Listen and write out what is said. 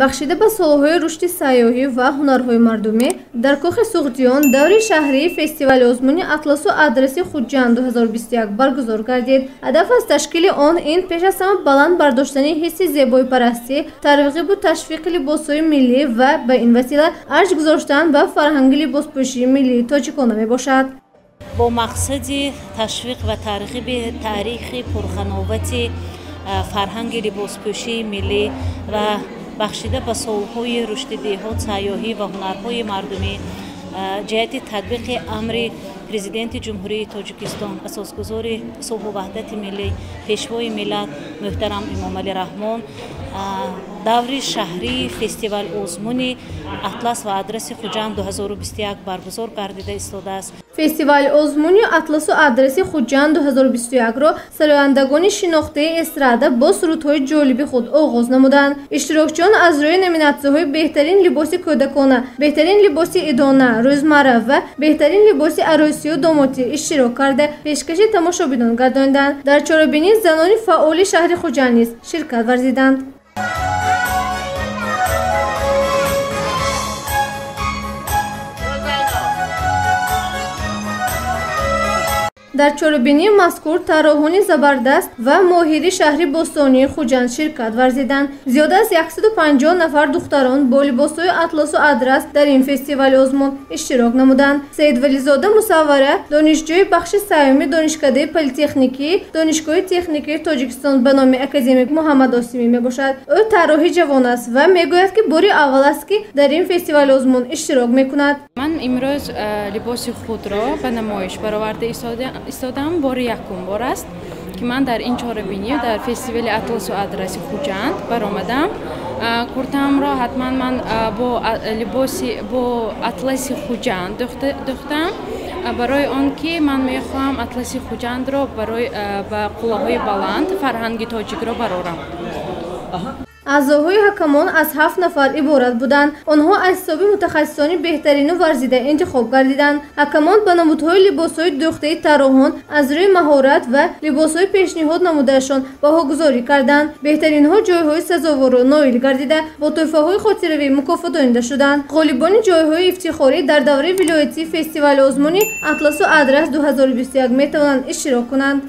бахшида ба солҳои рушди сайёҳӣ ва ҳунарҳои мардумӣ дар кӯхи Суғдиён даври шаҳрии фестивали озмуни атласу адреси Хуҷанд 2021 баргузор гардид. Ҳадаф аз ташкили он ин пеш аз ҳама баланд бардоштани ҳисси зебоипарастӣ, тарғибу ташвиқи либосҳои миллӣ ва ба ин васила арҷ гузоштан ба фарҳанги либоспӯшии миллии тоҷикона мебошад. бо мақсади ташвиқ ва тарғиби таърихи пурғановати фарҳанги либоспӯшии миллӣ ва бахшида ба солҳои рушди деҳот, сайёҳӣ ва ҳунарҳои мардумӣ ҷиҳати татбиқи амри Президенти Ҷумҳурии Тоҷикистон, асосгузори сулҳу ваҳдати миллӣ, пешвои миллат муҳтарам Эмомалӣ Раҳмон даври шаҳрии фестивал озмуни атлас ва адреси Хуҷанд 2021 баргузор гардида истодааст. Фестивали озмуни атласу адреси Хуҷанд 2021-ро сарояндагони шинохтаи эстрада бо сурудҳои ҷолиби худ оғоз намуданд. Иштирокчиён аз рӯи номинатсияҳои беҳтарин либоси кӯдакона, беҳтарин либоси идона, рӯзмарра ва беҳтарин либоси аросию домотӣ иштирок карда пешкаши тамошобинон гардониданд. Дар чорабинӣ занони фаъоли шаҳри Хуҷанд низ ширкат варзиданд. дар чорабинии мазкур тарроҳони забардаст ва моҳири шаҳри бостонии Хуҷанд ширкат варзиданд. Зиёда аз 150 нафар духтарон бо либосҳои атласу адрас дар ин фестивали озмун иштирок намуданд. Саидвализода Мусаввара донишҷӯи бахши сеюми донишкадаи политехникии донишгоҳи техникии Тоҷикистон ба номи академик Муҳаммад Осимӣ мебошад. Ӯ тарроҳи ҷавон аст ва мегӯяд ки бори аввал аст ки дар ин фестивали озмун иштирок мекунад. ман имрӯз либоси худро ба намоиш бароварда истодам бори якум бор аст ки ман дар ин чорабинӣ дар фестивали атласу адреси Хуҷанд баромадам. Куртаамро ҳатман ман бо атласи Хуҷанд духтам, барои он ки ман мехоҳам атласи Хуҷандро ба қуллаҳои баланд фарҳанги тоҷикро барорам. аъзоҳои ҳакамон аз 7 нафар иборат буданд. онҳо аз ҳисоби мутахассисони беҳтарину варзида интихоб гардиданд. ҳакамон ба намудҳои либосҳои дӯхтаи тарроҳон аз рӯи маҳорат ва либосҳои пешниҳод намудаашон баҳогузорӣ карданд. беҳтаринҳо ҷойҳои сазовору ноил гардида бо тӯҳфаҳои хотиравӣ мукофотдонида шуданд. ғолибони ҷойҳои ифтихорӣ дар давраи вилоятии фестивали озмуни атласу адрас 2021 метавонанд иштирок кунанд.